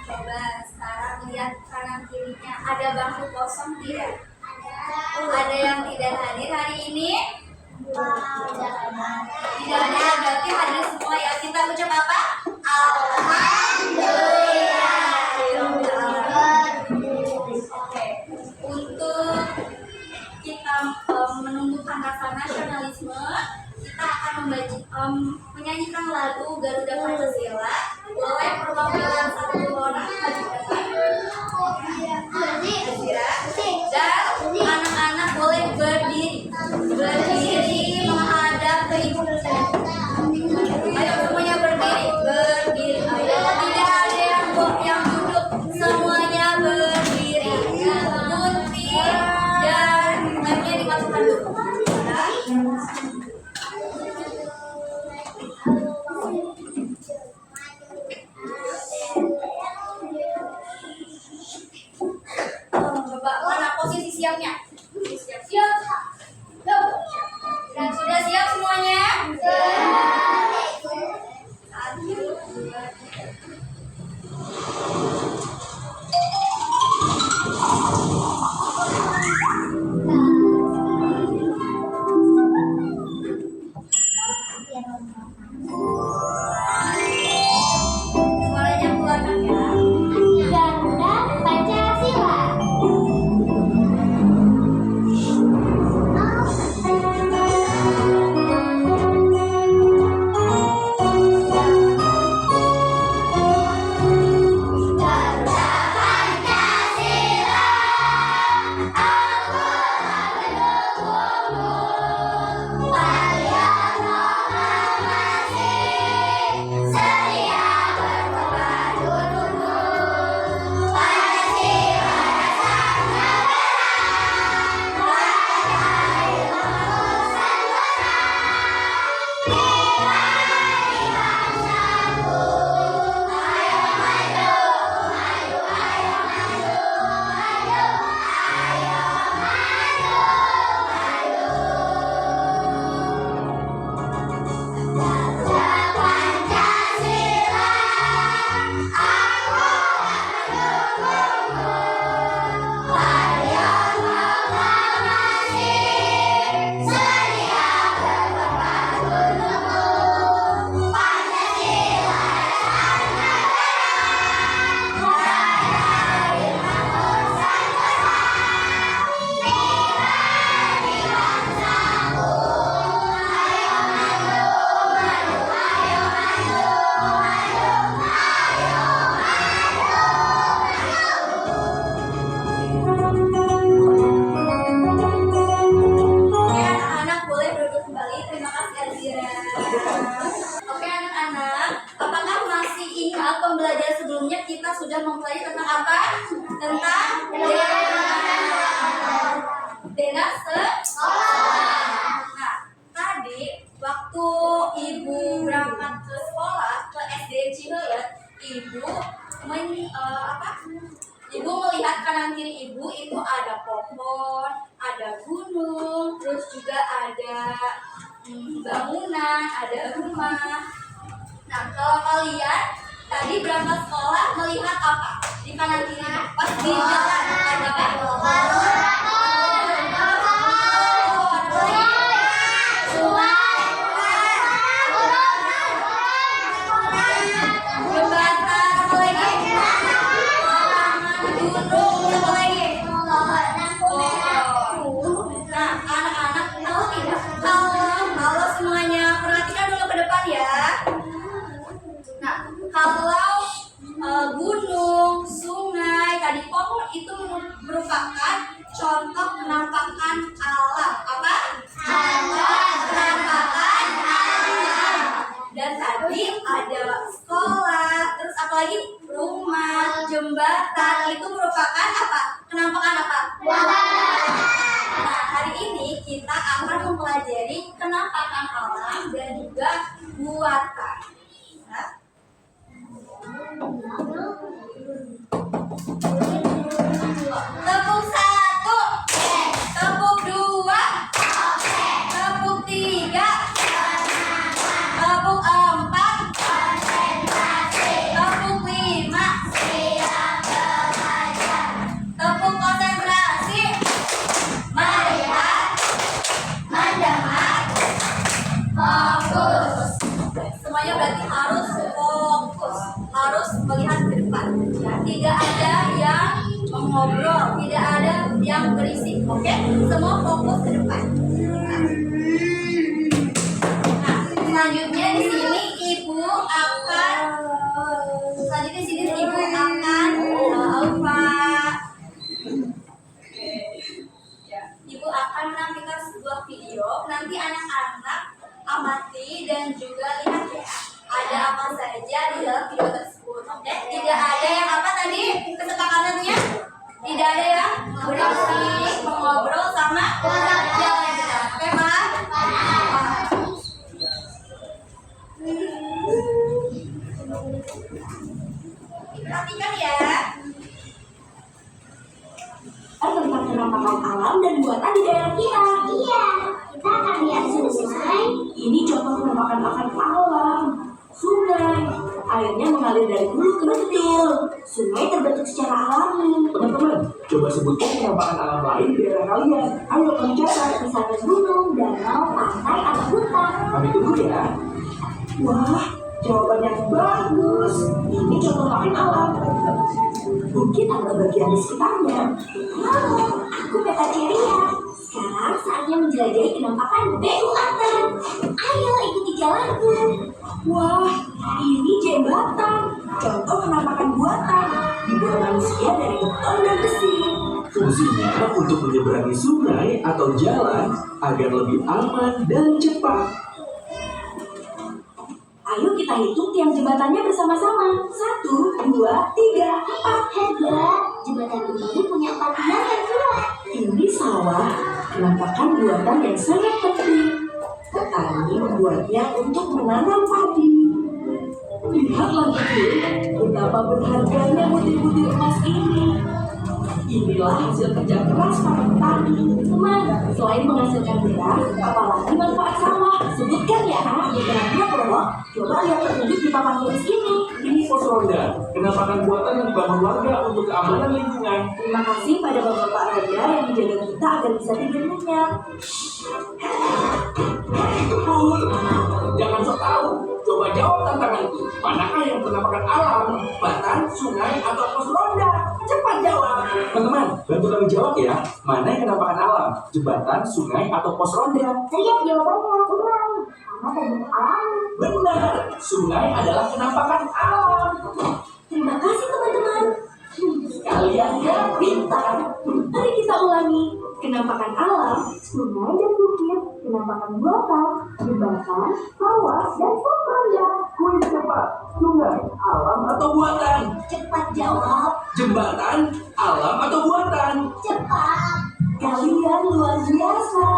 Coba sekarang lihat kanan kirinya, ada bangku kosong tidak? Ada yang tidak hadir hari ini? Tidak ada, berarti hadir semua ya. Kita ucap apa? Alhamdulillah. Oke, untuk kita menumbuhkan rasa nasionalisme, kita akan menyanyikan lagu Garuda Pancasila. Boleh perwakilan satu orang maju ke depan. Dan anak-anak boleh berdiri menghadap ke ibu. Ayo semuanya berdiri. Ayo, tidak ada yang duduk, semuanya berdiri. Gunting dan lemnya dimasukkan dulu. Coba mana posisi siapnya? Siap. Dan sudah siap semuanya? Suaranya keluarkan ya. Garuda Pancasila. Oke anak-anak, apakah masih ingat pembelajaran sebelumnya kita sudah mempelajari tentang apa? Tentang denah sekolah. Nah, tadi waktu ibu berangkat ke sekolah ke SD Ciheut, ibu melihat kanan kiri ibu itu ada pohon, ada gunung, terus juga ada bangunan, ada rumah. Nah, kalau kalian tadi berangkat sekolah melihat apa di kanan kiri? Pas di jalan ada apa? Kalau gunung, sungai, tadi pohon itu merupakan contoh penampakan alam. Apa? Contoh penampakan alam. Dan tadi ada sekolah, terus apa lagi? Rumah, jembatan, itu merupakan apa? Penampakan apa? Nah, hari ini kita akan mempelajari penampakan alam dan juga buatan. Nah, tepuk 1, tepuk 2, tepuk 3, tepuk 4, tepuk 5, melihat ke depan. Ya, tidak ada yang mengobrol, tidak ada yang berisik. Oke, semua fokus ke depan. Nah, selanjutnya di sini ibu akan Ibu akan menampilkan sebuah video. Nanti anak-anak amati dan juga lihat ya, ada apa saja di dalam video tersebut. Oke, tidak ada yang apa tadi kesepakatannya? Tidak ada yang berisik, mengobrol sama jalan-jalan. Oke, Pak? Perhatikan ya. Tentang penampakan alam dan buatan di daerah kita. Iya, kita akan lihat sungai. Ini contoh penampakan alam. Sungai, airnya mengalir dari hulu ke hilir. Sungai terbentuk secara alami. Teman-teman, coba sebutkan penampakan alam lain di daerah kalian. Ayo kamu catat. Misalnya gunung, danau, pantai, atau hutan. Kami tunggu ya. Wah, jawaban yang bagus. Ini contoh penampakan alam. Mungkin ada bagian di sekitarnya. Halo, aku Peta Ceria. Sekarang saatnya menjelajahi penampakan buatan. Ayo ikuti jalanku. Wah, ini jembatan. Contoh penampakan buatan. Dibuat manusia dari beton dan besi. Fungsinya untuk menyeberangi sungai atau jalan agar lebih aman dan cepat. Ayo kita hitung tiang jembatannya bersama-sama. 1, 2, 3, 4. Hebat, jembatan ini punya 4 tiang yang kuat. Ini sawah, penampakan buatan yang sangat penting. Petani membuatnya untuk menanam padi. Lihatlah itu, betapa berharganya butir-butir emas ini. Inilah hasil kerja keras para petani. Teman, selain menghasilkan beras, apalagi manfaat sawah? Sebutkan ya. Beratnya Bro. Coba lihat petunjuk di papan tulis ini. Ini pos ronda, penampakan buatan yang dibangun warga untuk keamanan lingkungan. Terima kasih pada Bapak Raja yang menjaga kita agar bisa tidur nyenyak. Betul. Jangan sok tahu. Coba jawab tantangan itu. Manakah yang penampakan alam, jembatan, sungai, atau pos ronda? Cepat jawab. Teman-teman, bantu kami jawab ya. Mana yang penampakan alam, jembatan, sungai, atau pos ronda? Lihat jawabannya, ulang. Karena terbentuk alami. Benar, sungai adalah penampakan alam. Terima kasih teman-teman. Kalian yang pintar. Mari kita ulangi. Penampakan alam, sungai dan bukit, penampakan buatan, jembatan, sawah, dan pos ronda. Kuis cepat, sungai, alam atau buatan? Cepat jawab. Jembatan, alam atau buatan? Cepat. Kalian luar biasa.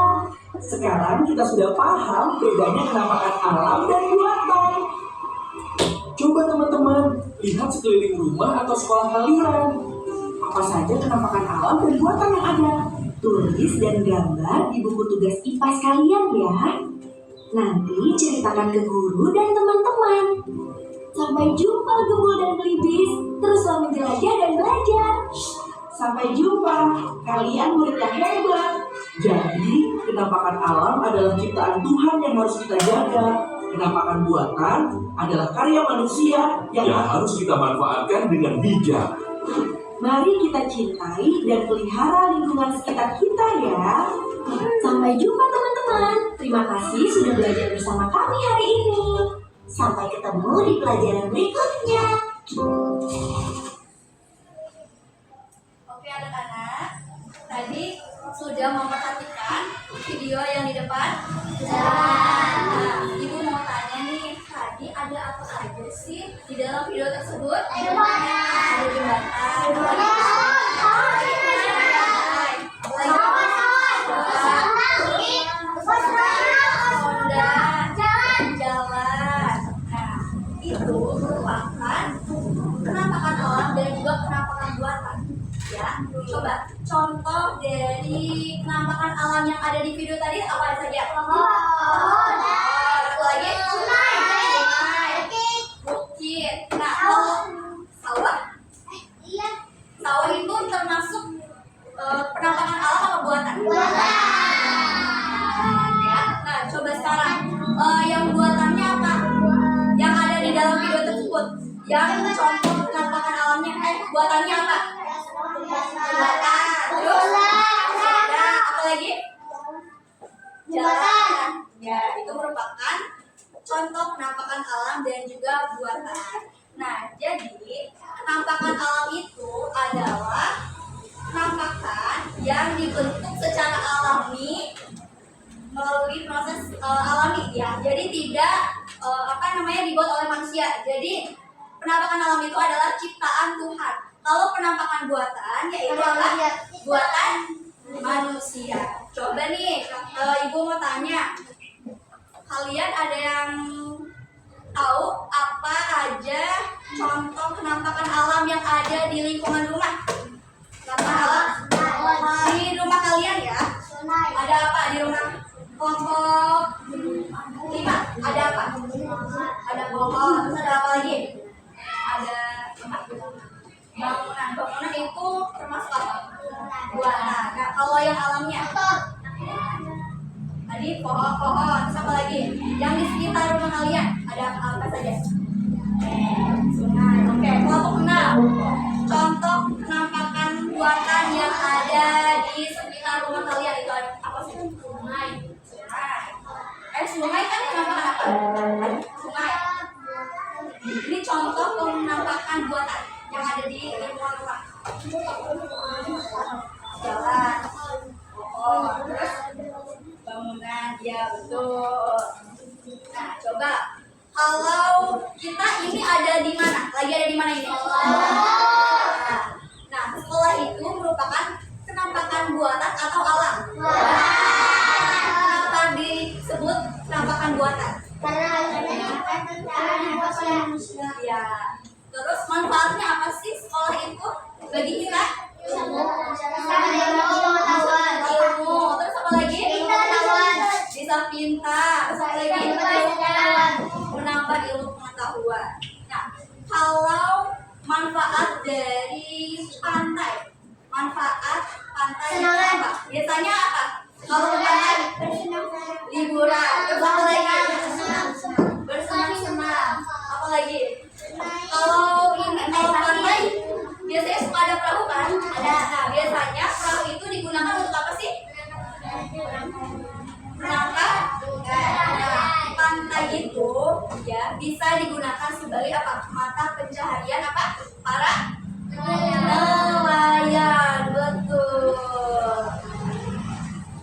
Sekarang kita sudah paham bedanya penampakan alam dan buatan. Coba teman-teman, lihat sekeliling rumah atau sekolah kalian. Apa saja penampakan alam dan buatan yang ada? Tulis dan gambar di buku tugas IPA kalian ya. Nanti ceritakan ke guru dan teman-teman. Sampai jumpa Gembul dan Belibis. Teruslah menjelajah dan belajar. Sampai jumpa, kalian murid yang hebat. Jadi, penampakan alam adalah ciptaan Tuhan yang harus kita jaga. Penampakan buatan adalah karya manusia yang harus kita manfaatkan dengan bijak. Mari kita cintai dan pelihara lingkungan sekitar kita ya. Sampai jumpa teman-teman. Terima kasih sudah belajar bersama kami hari ini. Sampai ketemu di pelajaran berikutnya. Oke anak-anak, tadi sudah memperhatikan video yang di depan? Nah, Ibu mau tanya nih, tadi ada apa aja sih di dalam video tersebut? Ada jembatan. Jalan. Nah, itu merupakan penampakan alam dan juga penampakan buatan. Ya, coba contoh dari penampakan alam yang ada di video tadi apa saja? Satu lagi, sungai, bukit. Nah, kalau sawah, sawah itu termasuk penampakan alam atau buatan? Ya, nah coba sekarang yang buatannya apa? Yang ada di dalam video tersebut, yang contoh alami ya. Jadi tidak dibuat oleh manusia. Jadi penampakan alam itu adalah ciptaan Tuhan. Kalau penampakan buatan yaitu adalah buatan manusia. Coba nih, Ibu mau tanya, kalian ada yang tahu apa aja contoh penampakan alam yang ada di lingkungan rumah? Penampakan alam di rumah kalian ya? Ada apa di rumah? Kelompok 5 ada apa? Ada pohon, terus ada apa lagi? Ada bangunan. Bangunan itu termasuk apa? Buatan. Nah, kalau yang alamnya tadi pohon, terus apa lagi? Yang di sekitar rumah kalian ada apa saja? Sungai. Oke, kelompok 6. Contoh penampakan buatan yang ada di sekitar rumah kalian itu apa sih? Sungai. Sungai kan penampakan apa? Sungai. Ini contoh penampakan buatan yang ada di lingkungan rumah. Jalan, pohon, terus bangunan, ya betul. Nah, coba kalau kita ini ada di mana? Lagi ada di mana ini? Nah, sekolah itu merupakan penampakan buatan atau alam? Kenapa disebut penampakan buatan? Ya. Terus manfaatnya apa sih sekolah itu bagi kita? Ilmu. Terus apa lagi? Bisa pintar. Terus apa lagi? Menambah ilmu pengetahuan. Nah, kalau manfaat dari pantai apa? Biasanya apa? Kalau ke pantai liburan. Terus apa lagi? Bersenang-senang. Apa lagi? Kalau pantai biasanya suka ada perahu kan? Ada. Nah, biasanya perahu itu digunakan untuk apa sih? Menangkap. Nah, pantai itu ya bisa digunakan sebagai apa? Mata pencaharian apa? Para nelayan. Betul.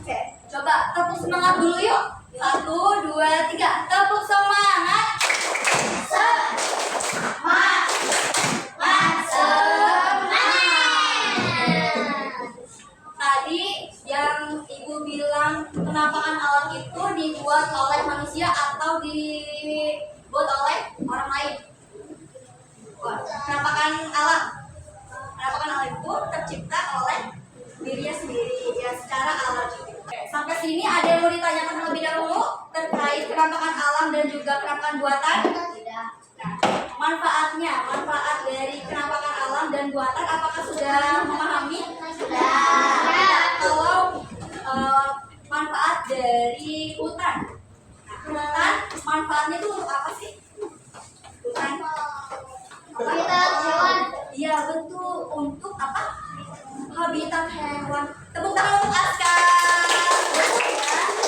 Oke, coba tepuk semangat dulu yuk. 1, 2, 3. Tepuk semangat. Tadi yang Ibu bilang penampakan alam itu dibuat oleh manusia atau dibuat oleh orang lain? Penampakan alam itu tercipta oleh dirinya sendiri ya secara alami. Sampai sini ada yang mau ditanyakan terlebih dahulu terkait penampakan alam dan juga penampakan buatan? Tidak. Nah, manfaat dari penampakan alam dan buatan apakah sudah memahami? Sudah. Kalau manfaat dari hutan. Nah, hutan manfaatnya itu untuk apa sih? Hutan. Habitat hewan. Iya betul. Untuk apa? Habitat hewan. Tepuk tangan untuk Aska.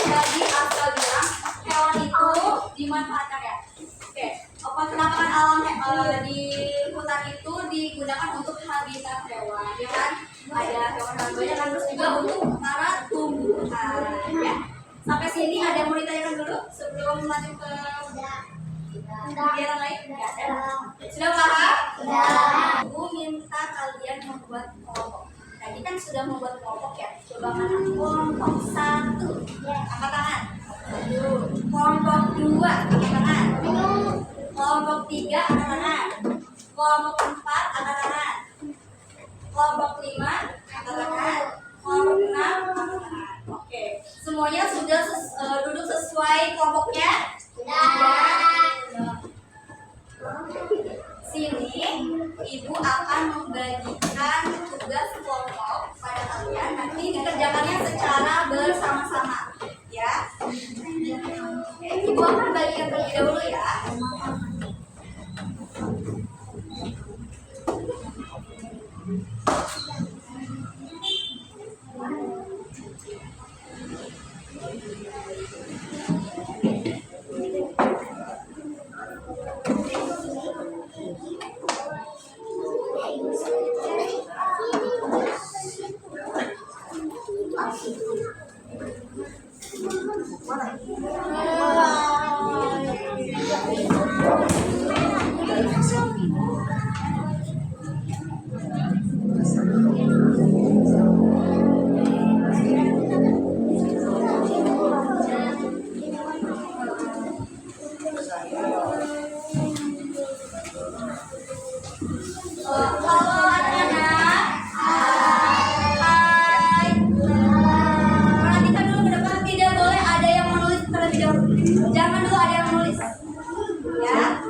Jadi Aska bilang hewan itu dimanfaatkan ya. Oke. Penampakan alam di hutan itu digunakan untuk habitat hewan, ya kan? Ada hewan banyak kan, terus juga untuk para tumbuhan, ya. Sampai sini ada yang mau ditanyakan dulu sebelum lanjut ke kegiatan lain? Ya, sudah paham? Sudah. Aku minta kalian membuat kelompok. Tadi kan sudah membuat kelompok ya. Coba mana? Kelompok 1, angkat tangan. Kelompok 2, angkat tangan. Kelompok 3, angkat tangan. Kelompok 4, angkat tangan. Kelompok 5, angkat tangan. Kelompok 6, angkat tangan. Oke, semuanya sudah duduk sesuai kelompoknya? Sudah. Sini, Ibu akan membagikan tugas kelompok pada kalian. Nanti dikerjakannya secara bersama-sama, ya. Oke, Ibu akan bagikan terlebih dahulu ya. Mana? Halo anak-anak. Hai. Perhatikan dulu ke depan, tidak boleh ada yang menulis terlebih dahulu. Jangan dulu ada yang menulis. Ya.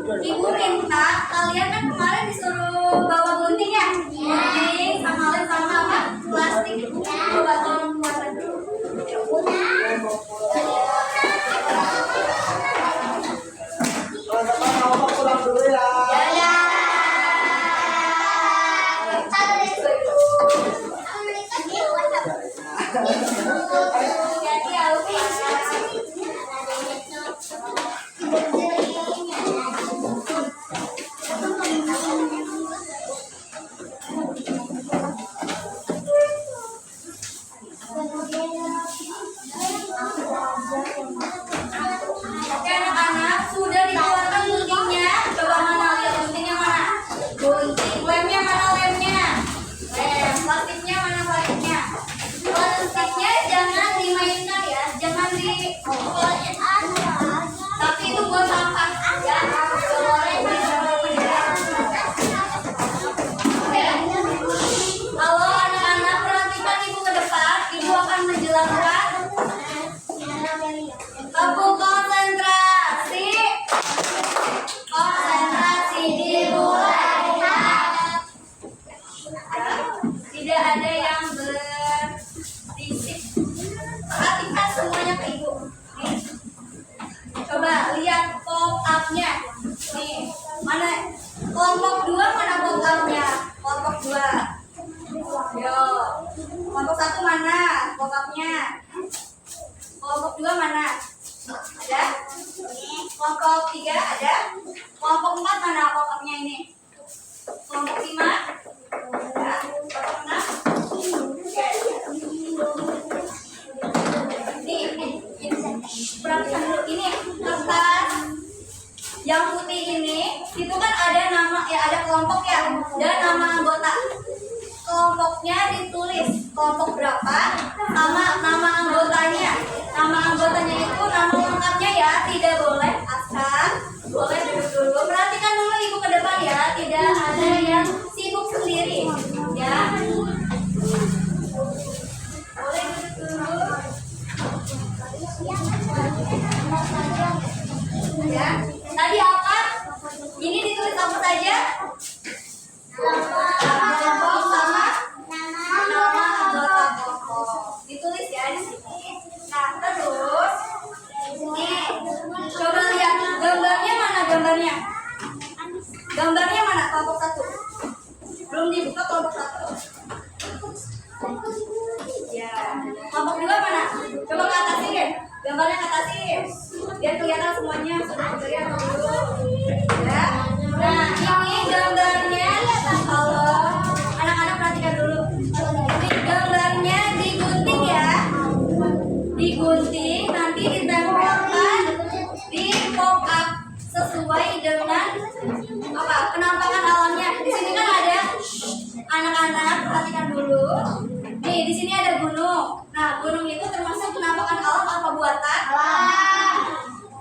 Ibu minta kalian kan kemarin disuruh bawa gunting ya? Gunting sama lem sama apa? Plastik. Coba tolong keluarkan dulu. Teman-teman mau pulang dulu ya. Ya. Jadi Alfi. Oke anak-anak, sudah dikeluarkan guntingnya. Coba mana lihat guntingnya mana? Gunting. Lemnya mana lemnya? Lem. Plastiknya mana plastiknya? Plastiknya jangan dimainkan ya, jangan di. Tapi itu buat sampah ya. Boleh Halo anak-anak, perhatikan ibu ke depan. Ibu akan menjelaskan. Aku konsentrasi. Konsentrasi dimulai. Tidak ada yang berisik. Perhatikan semuanya ke ibu. Nih. Coba lihat pop up-nya. Nih, mana kelompok 2 mana pop up-nya? Kelompok 2. Yo. Kelompok 1 mana pop up-nya? Kelompok 2 mana? Ada? Kelompok 3 ada? Kelompok 4 mana pop up-nya ini? Kelompok 5? Ada? Kelompok 6? Ini perhatikan dulu ini kertas yang putih ini, itu kan ada nama ya, ada kelompok ya, dan nama anggota. Kelompoknya ditulis kelompok berapa sama nama anggotanya. Nama anggotanya itu nama lengkapnya ya, tidak boleh asal. Boleh duduk dulu. Perhatikan dulu ibu ke depan ya, tidak ada yang sibuk sendiri ya. Boleh duduk dulu. Ya, tadi apa? Ini ditulis apa saja? Kelompok sama nama anggota kelompok. Ditulis ya di sini. Nah, terus nih, coba lihat gambarnya mana gambarnya? Gambarnya mana kelompok 1? Belum dibuka kelompok 1. Ya, kelompok 2 mana? Coba ke atasin deh. Gambarnya ke atasin. Biar kelihatan semuanya sudah terlihat dulu. Ya. Nah, ini gambarnya. Halo. Anak-anak perhatikan dulu. Ini gambarnya digunting ya. Digunting nanti ditempelkan di pop up sesuai dengan apa? Penampakan alamnya. Di sini kan ada anak-anak perhatikan dulu. Nih, di sini ada gunung. Nah, gunung itu termasuk penampakan alam apa buatan?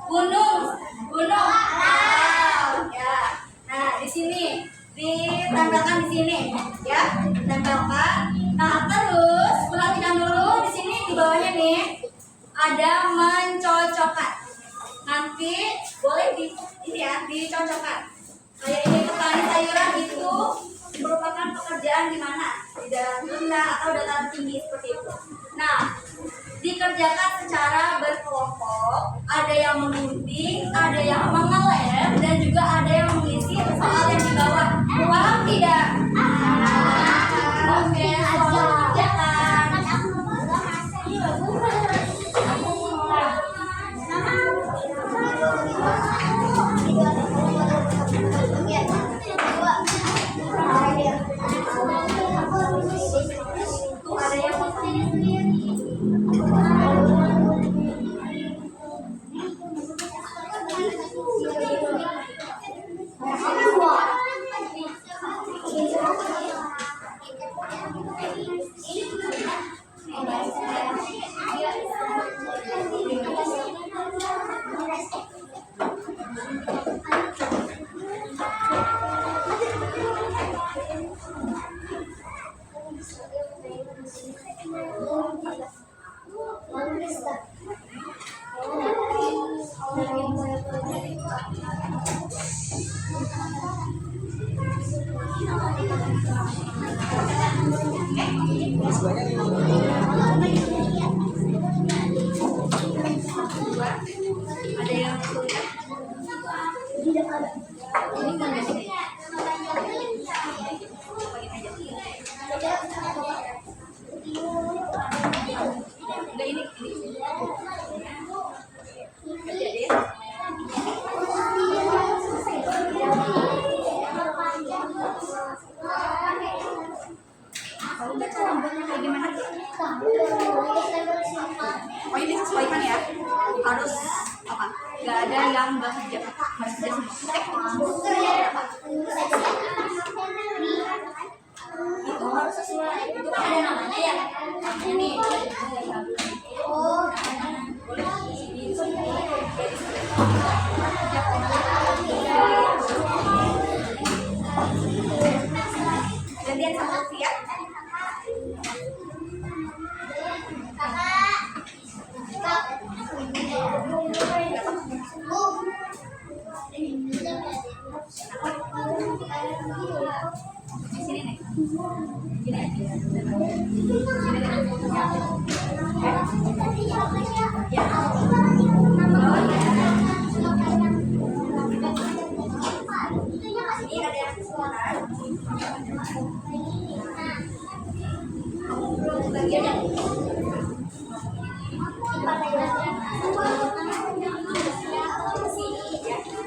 Gunung. Alam. Ya. Nah, di sini ditempelkan di sini, ya. Ditempelkan. Nah, terus perhatikan dulu di sini di bawahnya nih ada mencocokkan. Nanti boleh ini ya, dicocokkan. Kayak ini petani sayuran itu merupakan pekerjaan di mana? Di dalam rendah atau dataran tinggi seperti itu. Nah, dikerjakan secara berkelompok, ada yang menggunting, ada yang mengelem, dan juga ada yang mengisi soal yang di bawah. Paham tidak? Oke, selamat mengerjakan. Ada yang mau tanya sendiri. Ada yang kesulitan? Ini kan ada sini. Enggak ini. Kerja deh. Kalau udah cara buatnya kayak gimana sih? Pokoknya disesuaikan ya. Harus apa? Gak ada yang gak kerja. Harus kerja semua. Itu harus sesuai. Itu kan ada namanya ya. Ini. Gantian sama Lutfi ya. Di sini nih. Gini aja. Ini ada yang kesulitan. Bagian yang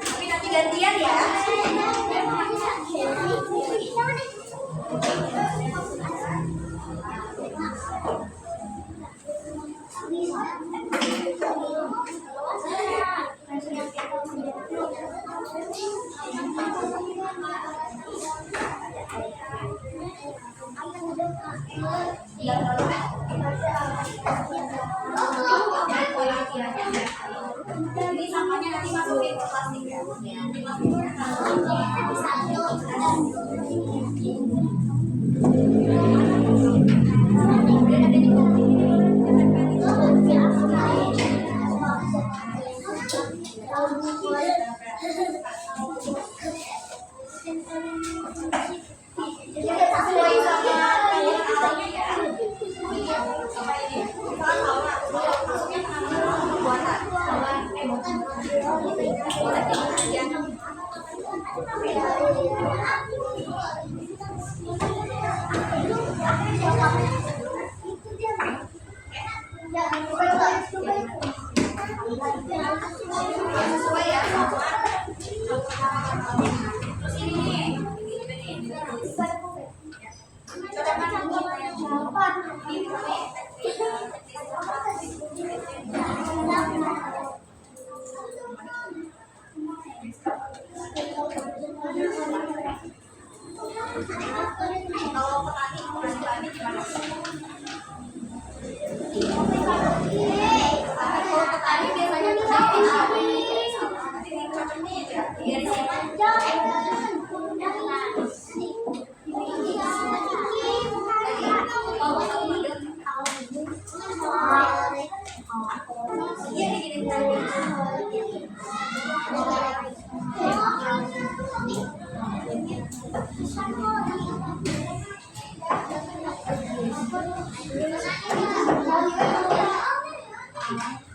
tapi nanti gantian ya. Ini sampahnya nanti masukin ke plastik ya. Sesuai ya sama. Terus ini nih. Kalau petani gimana? Kalau petani biasanya ini cocoknya ya dari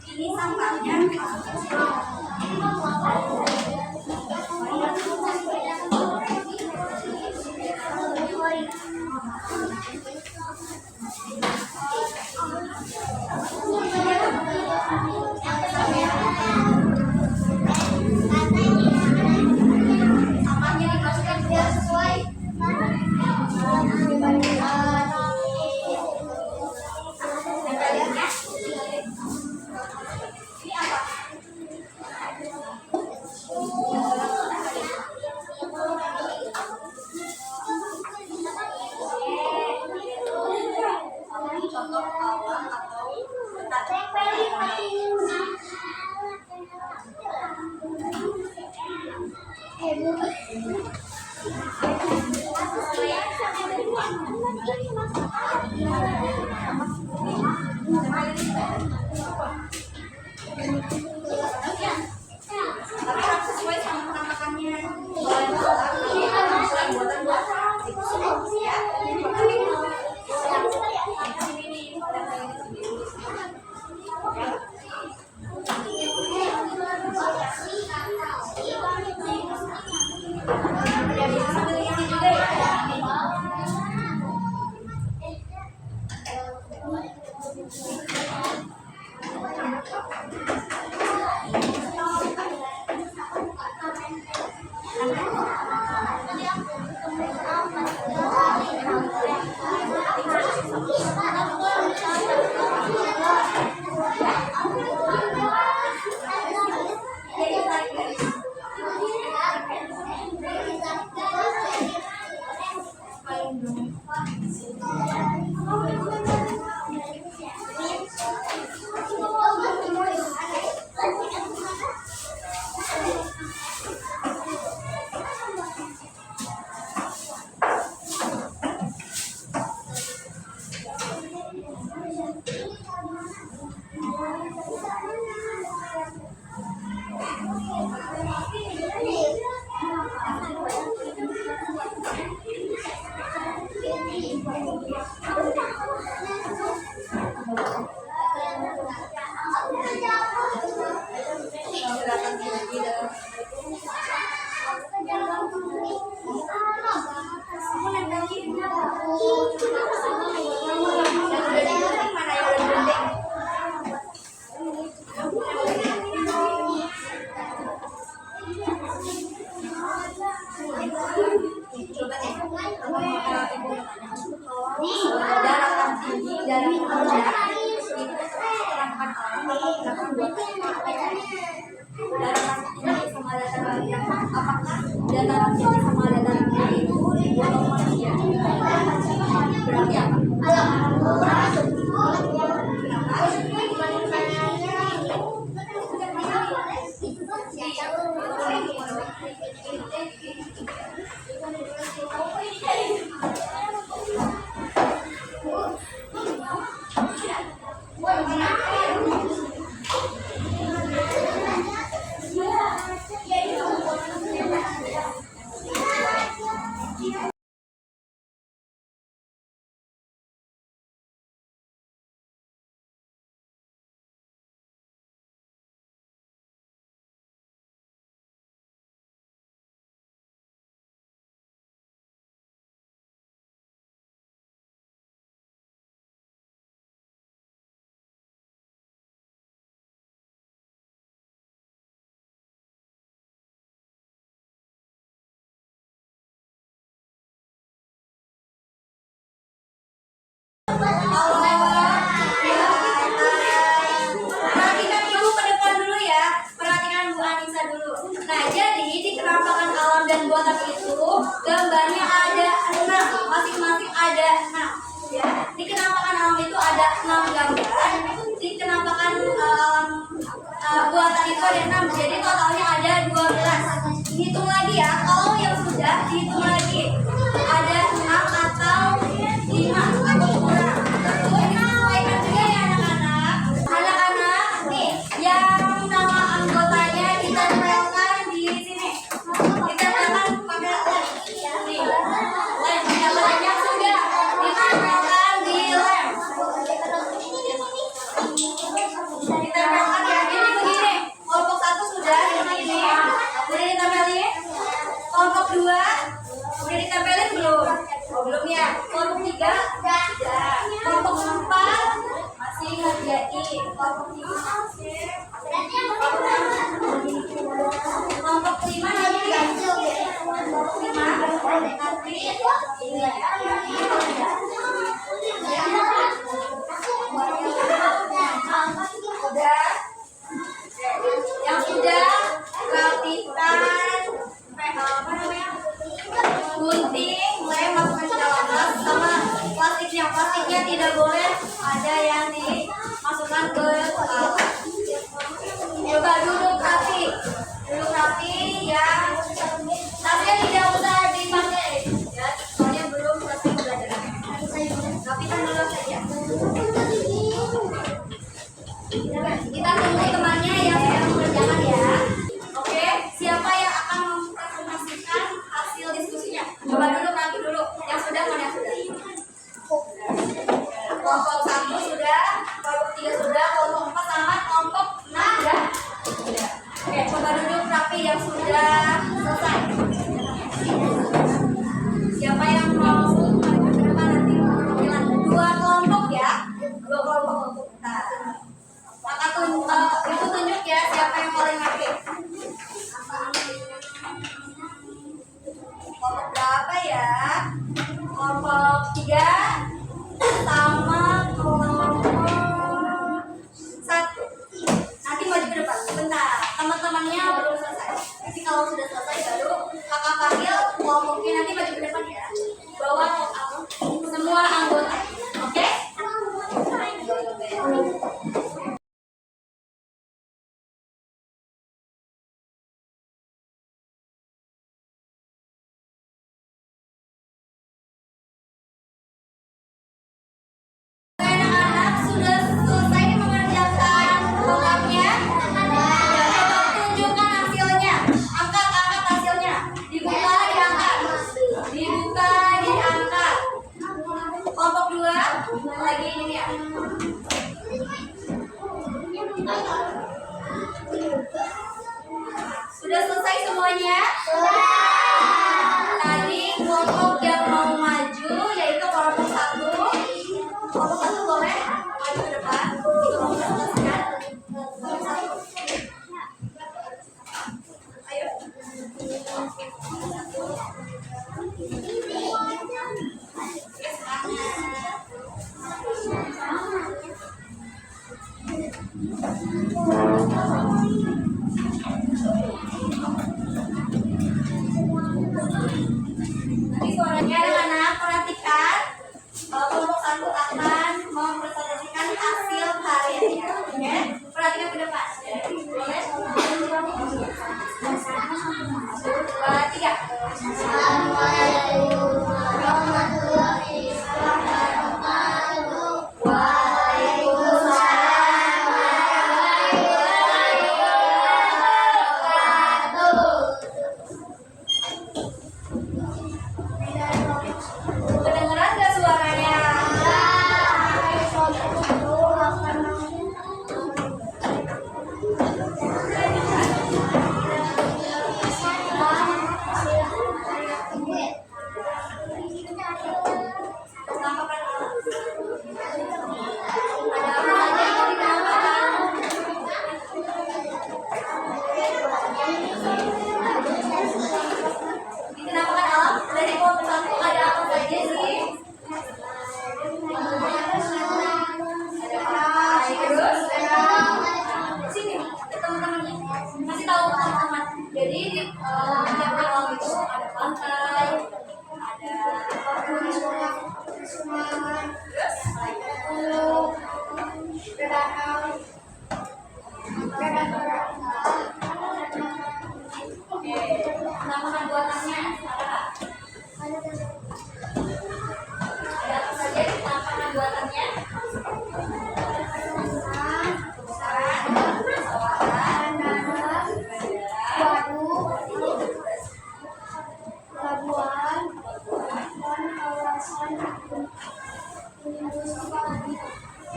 ini sampahnya. Sampahnya dimasukkan biar sesuai. Ini apa? Mana yang udah digunting? Coba deh, daratan tinggi, daratan rendah, itu terangkan alam, terangkan buat daratan tinggi sama dataran rendah. Apakah dataran tinggi sama dataran rendah itu atau manusia? Berarti apa? Perhatikan Ibu ke depan dulu ya. Perhatikan Bu Anissa dulu. Nah, jadi di kenampakan alam dan buatan itu gambarnya ada 6. Masing-masing ada 6. Ya, di kenampakan alam itu ada 6 gambar. Di kenampakan alam buatan itu ada 6. Jadi totalnya ada 12. Hitung lagi ya. Kalau yang sudah dihitung lagi. Ada 6 atau 5 atau kurang. Terus disesuaikan juga ya anak-anak. Anak-anak nih yang nama anggotanya ditempelkan di sini. Ditempelkan pakai lem. Nih, lem yang sudah ditempelkan di lem. Ditempelkan ya, jadi begini. Kelompok 1 sudah ini. Udah ditempelin. Kelompok 2 udah ditempelin belum? Oh, belum ya. Kelompok 3 sudah. Kelompok 4 masih ngerjain. Kelompok 5 kelompok 5 nanti ganjil deh. Kelompok 5 nanti ini ya. Udah. Yang sudah rapikan apa namanya? Gunting, lem masukkan ke dalam tas sama plastiknya. Plastiknya tidak boleh ada yang dimasukkan ke coba duduk rapi. Duduk rapi ya. Tasnya tidak usah dipakai ya. Soalnya belum selesai pembelajaran. Rapikan dulu saja. Kita tunggu temannya yang sedang mengerjakan ya. Oke, siapa yang akan mempresentasikan hasil diskusinya? Coba dulu rapi dulu. Yang sudah mana yang sudah? Kelompok 1 sudah, kelompok 3 sudah, kelompok 4 sama kelompok 6 sudah. Oke, coba duduk rapi yang sudah.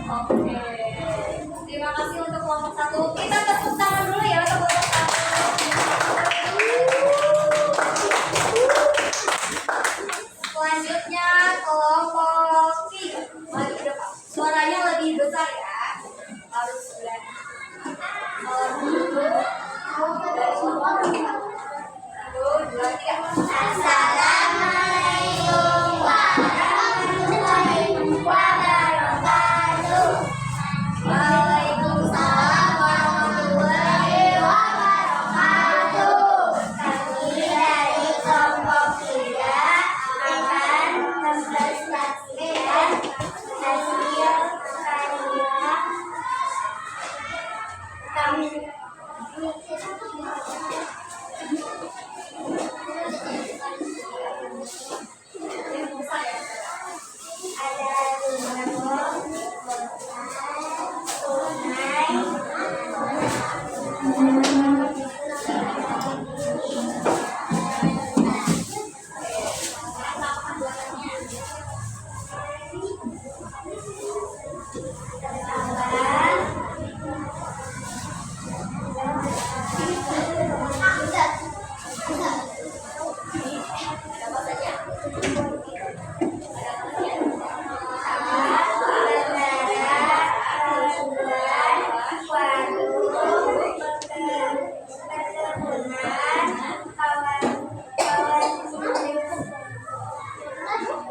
Oke. Terima kasih untuk kelompok 1. Kita tepuk tangan dulu ya untuk kelompok 1. Selanjutnya kelompok 3. Maju ke depan. Suaranya lebih besar ya. Harus sudah. Assalamualaikum warahmatullahi wabarakatuh. Waalaikumsalam warahmatullahi wabarakatuh. Kami dari kelompok 3 akan mempresentasikan hasil karya kami.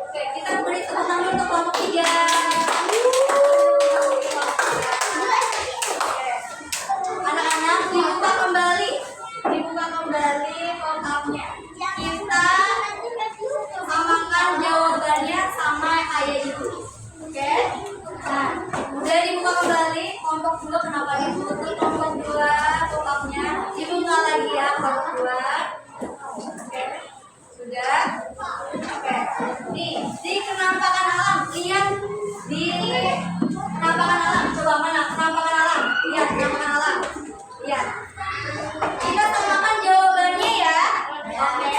Oke, kita beri tepuk tangan untuk kelompok 3. Anak-anak dibuka kembali kotaknya. Kita samakan jawabannya sama kayak itu. Oke? Nah, udah dibuka kembali. Kelompok 2 kenapa ditutup? Kelompok 2 kotaknya dibuka lagi ya kelompok 2. Oke. Sudah? Oke. Nih, di kenampakan alam. Lihat di kenampakan alam. Coba mana kenampakan alam? Lihat kenampakan alam. Lihat. Kita samakan jawabannya ya. Oke.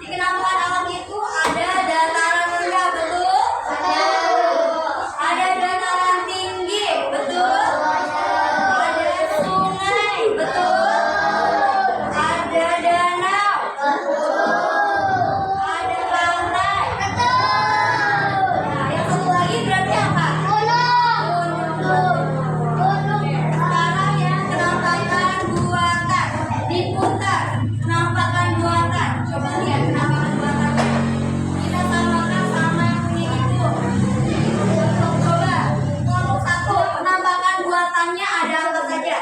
Di kenampakan alam itu ada dataran rendah, betul? Betul. Ada dataran tinggi, betul? Ada sungai, betul? Ada danau, ada pantai, Nah, yang satu lagi berarti apa? Gunung. Sekarang yang kenampakan buatan diputar. Kenampakan buatan. Coba lihat kenampakan buatannya. Kita samakan sama yang punya ibu. Coba kelompok 1 penampakan buatannya ada apa saja?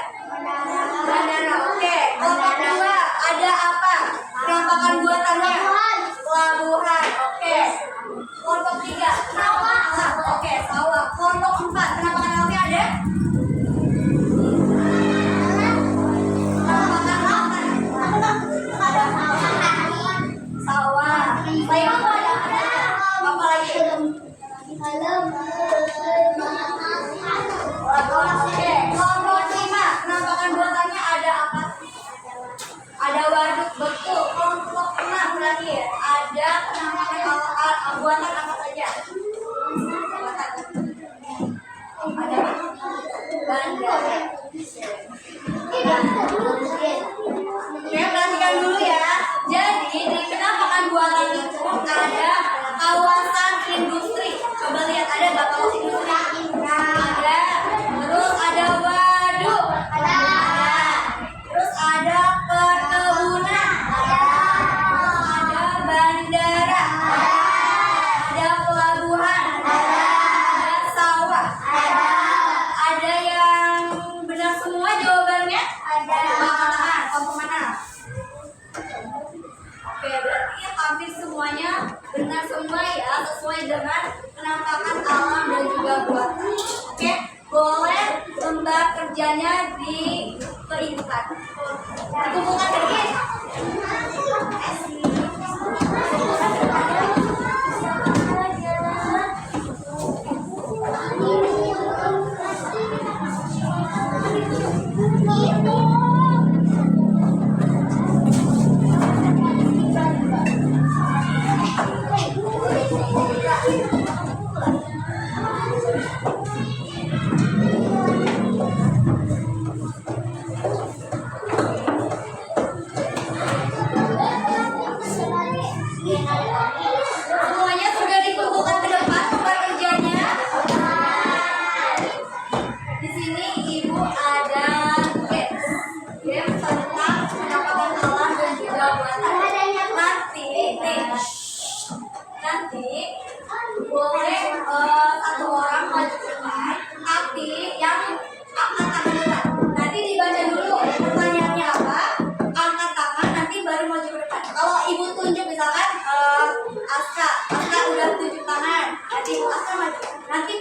Bandara. Oke. Kelompok 2 ada apa? Penampakan buatannya? Pelabuhan. Oke. Kelompok 3 penampakan alam. Oke, sawah. Kelompok 4 penampakan alamnya ada? Penampakan lautan. Sawah. Selain itu ada apa lagi? Oke, kelompok 5 penampakan buatannya ada apa? Ada waduk, betul. Kelompok 6 berarti ada penampakan buatan apa saja? Buatan. Ada apa? Bandara. Oke, perhatikan dulu ya. Jadi di penampakan buatan itu ada kawasan industri. Coba lihat ada nggak kawasan industri? Ada. Terus ada waduk. Ada. Terus ada perkebunan. Ada bandara. Ada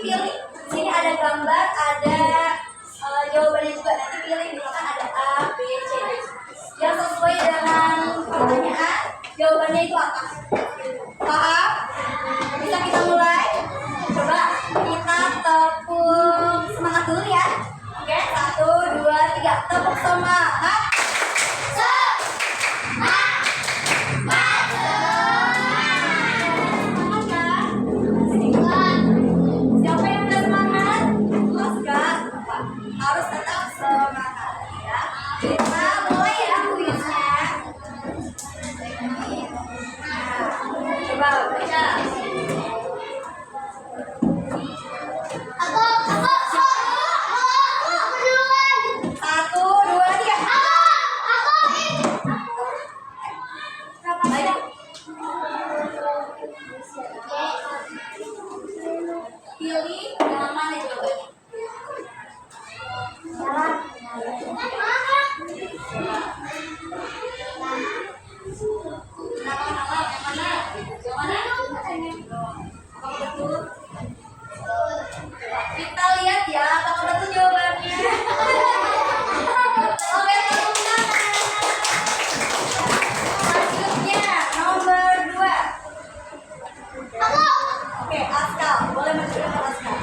pilih. Di sini ada gambar, ada jawabannya juga. Nanti pilih, misalkan ada A, B, C, D. Yang sesuai dengan pertanyaan, jawabannya itu apa? Paham? Bisa kita mulai? Coba kita tepuk semangat dulu ya. Oke, 1, 2, 3, tepuk semangat. Siapa yang udah semangat? Oscar, harus tetap semangat ya. Kita mulai ya kuisnya. Coba baca. Satu, dua, tiga. Ayo. Pilih yang mana jawabannya? Nama yang mana? Yang mana? Apakah betul? Kita lihat ya, apakah betul jawabannya? Oke, tepuk tangan. Selanjutnya, nomor 2. Oke, Askal, boleh menunjukkan Askal.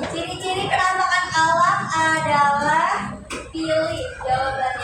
Ciri-ciri penampakan alam adalah pilih jawaban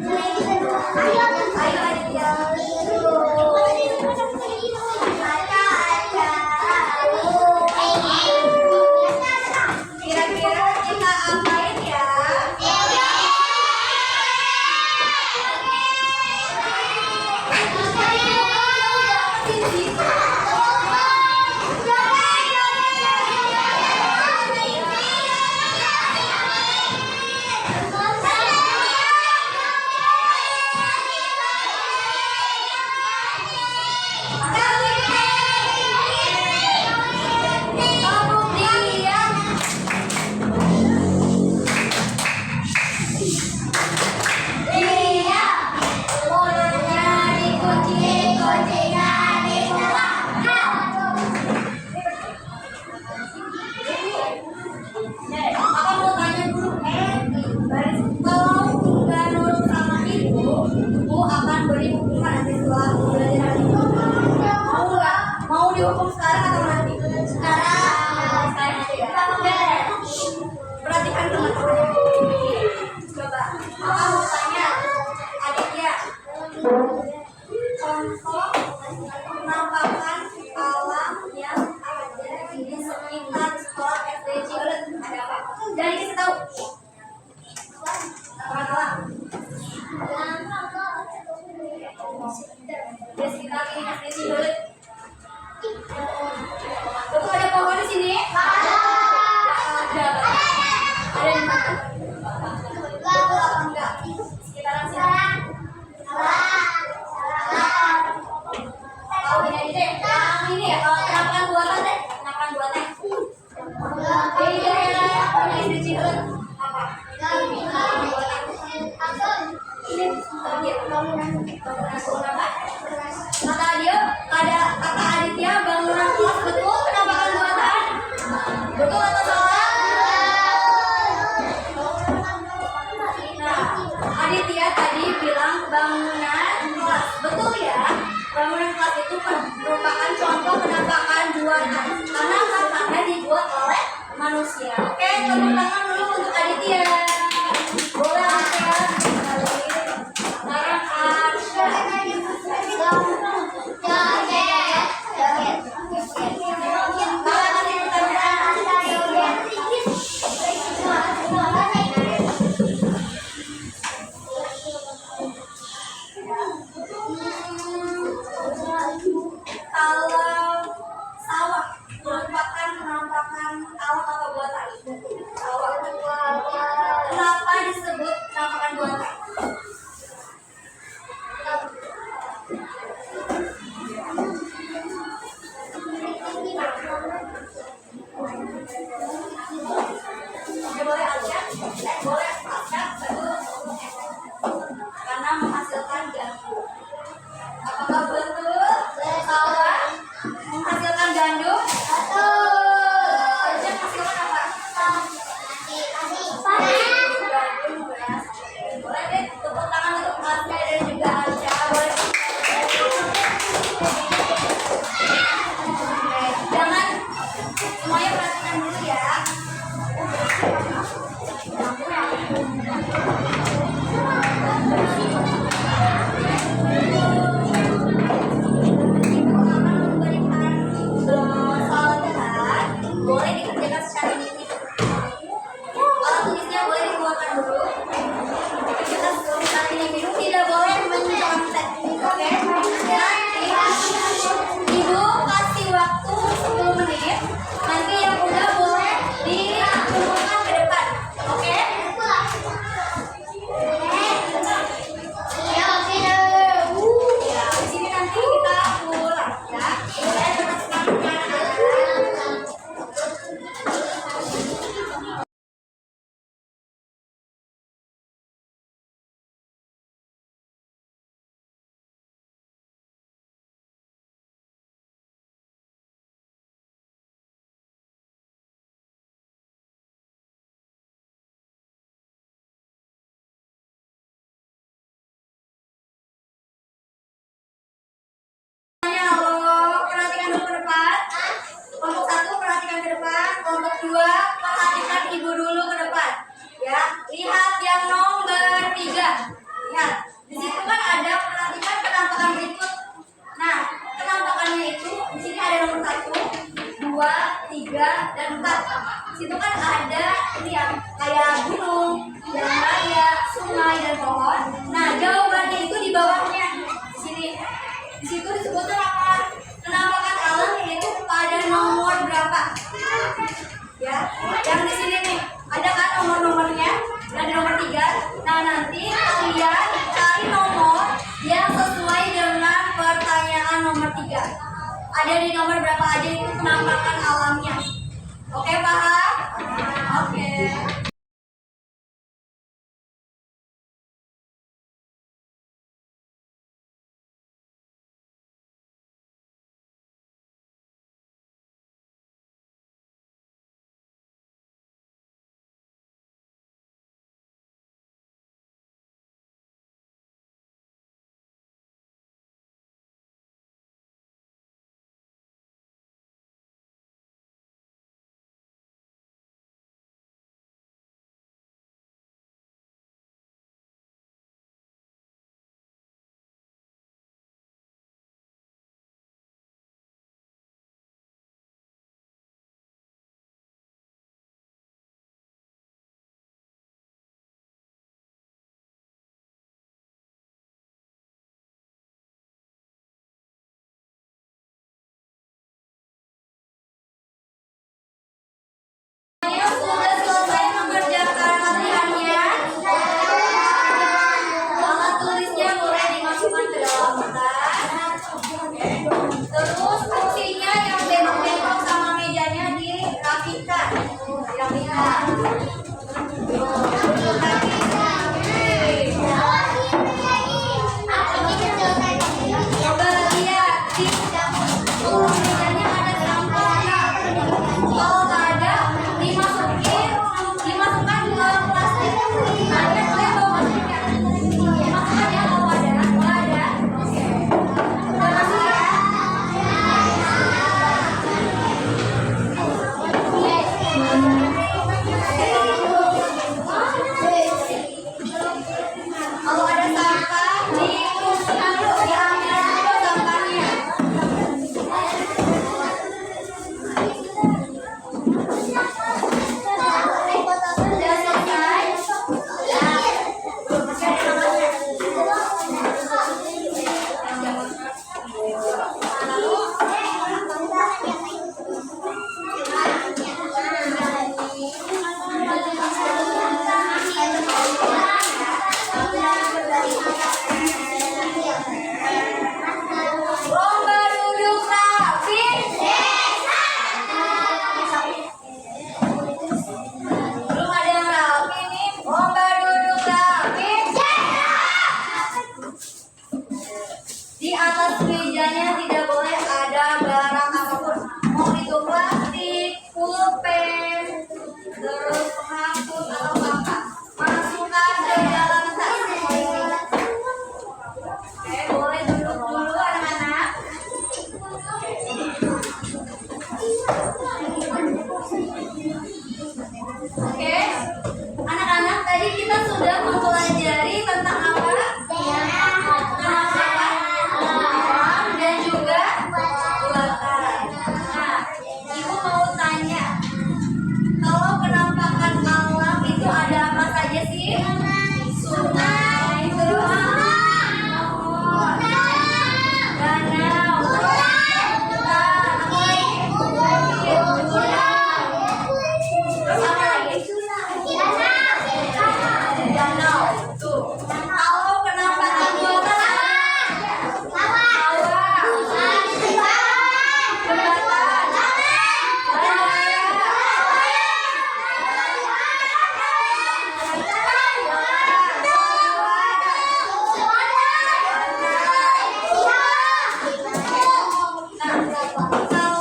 Ayo Aditya. Kira-kira kita apain ya? Mau dihukum sekarang atau nanti? Sekarang. Sekarang aja ya. Perhatikan teman-teman. Coba. Kakak mau tanya. Aditya. Contoh penampakan alam yang ada di sekitar sekolah SD Ciulet. Ada apa? Jadi kita tahu. Penampakan alam. Di sekitar ini SD Ciulet. Betul ada pohon di sini? Ada. Ada di mana? Betul apa enggak? Sekitaran sini. Tahu ini deh. Yang ini ya, penampakan buatan deh. Penampakan buatan. Iya. Punya istri Ciulet. Apa? Penampakan buatan. Ini bangunan apa? Kata dia, kata Aditya bangunan kelas betul penampakan buatan. Betul atau salah? Nah, Aditya tadi bilang bangunan kelas. Betul ya? Bangunan kelas itu merupakan contoh penampakan buatan karena katanya dibuat oleh manusia. Oke, tepuk tangan dulu untuk Aditya. Boleh Aditya? Sekarang kalau sawah merupakan penampakan alam atau buatan? Sawah. Kenapa disebut penampakan buatan? Boleh aja, boleh acak, karena menghasilkan gandum. Apakah betul? Sawah menghasilkan gandum? Betul. Acak menghasilkan apa? Gandum, beras. Boleh deh, tepuk tangan untuk Asya dan juga Acak. Boleh. Jangan semuanya perhatikan dulu ya. Boleh dikerjakan secara individu. Alat tulisnya boleh dikeluarkan dulu. Kita secara individu tidak boleh mencontek. Oke? Nanti Ibu kasih waktu 10 menit. Nanti yang udah boleh dikumpulkan ke depan. Oke? Ya, di sini nanti kita pulang ya. Boleh teruskan anak-anak. Halo, perhatikan dulu ke depan. Kelompok 1 perhatikan ke depan. Kelompok 2 perhatikan ibu dulu ke depan. Ya, lihat yang nomor 3. Lihat. ada di nomor berapa aja itu penampakan alamnya. Oke, paham? Oke. Sudah selesai mengerjakan latihannya. Alat tulisnya boleh dimasukkan ke dalam kertas. Terus fungsinya yang bengkok-bengkok sama mejanya dirapikan. Coba lihat di mejanya ada sampah nggak? Kalau nggak ada, dimasukkan ke dalam plastik. Ada boleh bawa masuknya. Dimasukkan ya kalau ada, kalau ada. Oke. Udah masuk ya. Kalau ada sampah, dikumpulkan dulu, diambil dulu sampahnya. Sudah selesai? Lomba duduk rapi. Belum ada yang rapi nih. Lomba duduk rapi. Di atas mejanya tidak boleh ada barang apapun. Mau itu plastik, pulpen, terus penghapus atau apa. Masukkan ke dalam tas. Oke, boleh duduk dulu anak-anak. Oke, anak-anak tadi kita sudah mempelajari tentang apa? Penampakan alam dan juga buatan. Nah, ibu mau tanya, kalau penampakan alam itu ada apa saja sih? Sungai, terus danau, terus apa lagi? Danau. Tuh. Kalau penampakan buatan apa? Sawah, jembatan,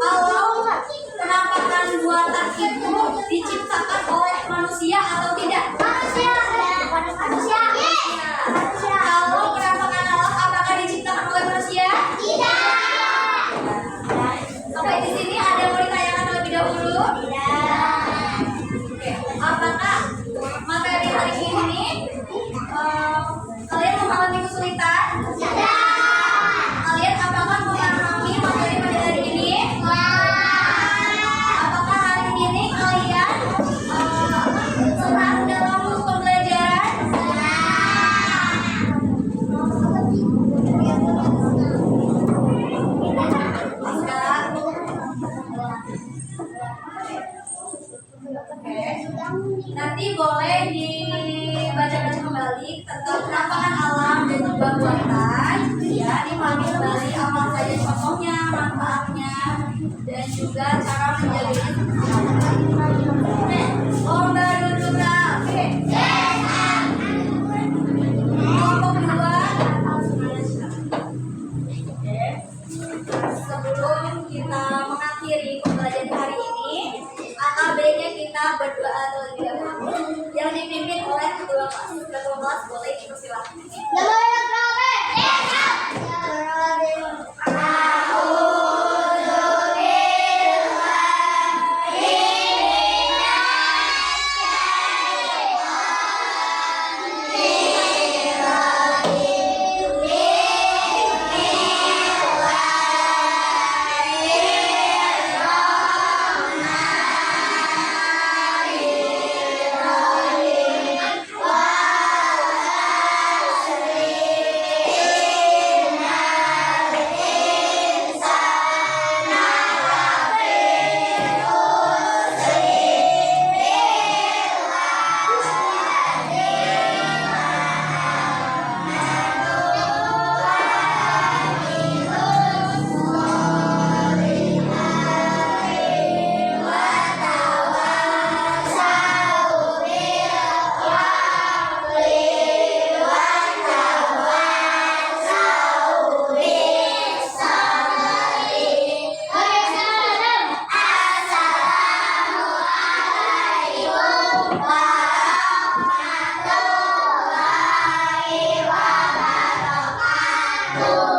kalau penampakan buatan itu diciptakan oleh manusia atau tidak? Kalau penampakan alam apakah diciptakan oleh manusia? Sampai di sini ada yang mau ditanyakan terlebih dahulu? Oke. Apakah materi hari ini kalian mengalami kesulitan? Kalian apakah memahami materi pada hari ini? Apakah hari ini kalian senang dalam pembelajaran? Oke. Nanti boleh dibaca-baca kembali tentang penampakan alam dan juga buatan ya di aja contohnya, manfaatnya, dan juga cara menjaganya. Lomba duduk rapi. Kelompok dua. Sebelum kita mengakhiri pembelajaran hari ini, AAB-nya kita berdoa terlebih dahulu yang dipimpin oleh ketua kelas. Ketua kelas boleh dipersilakan.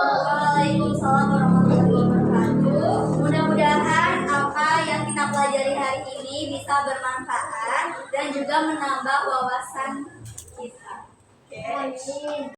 Waalaikumsalam warahmatullahi wabarakatuh. Mudah-mudahan apa yang kita pelajari hari ini bisa bermanfaat dan juga menambah wawasan kita. Oke.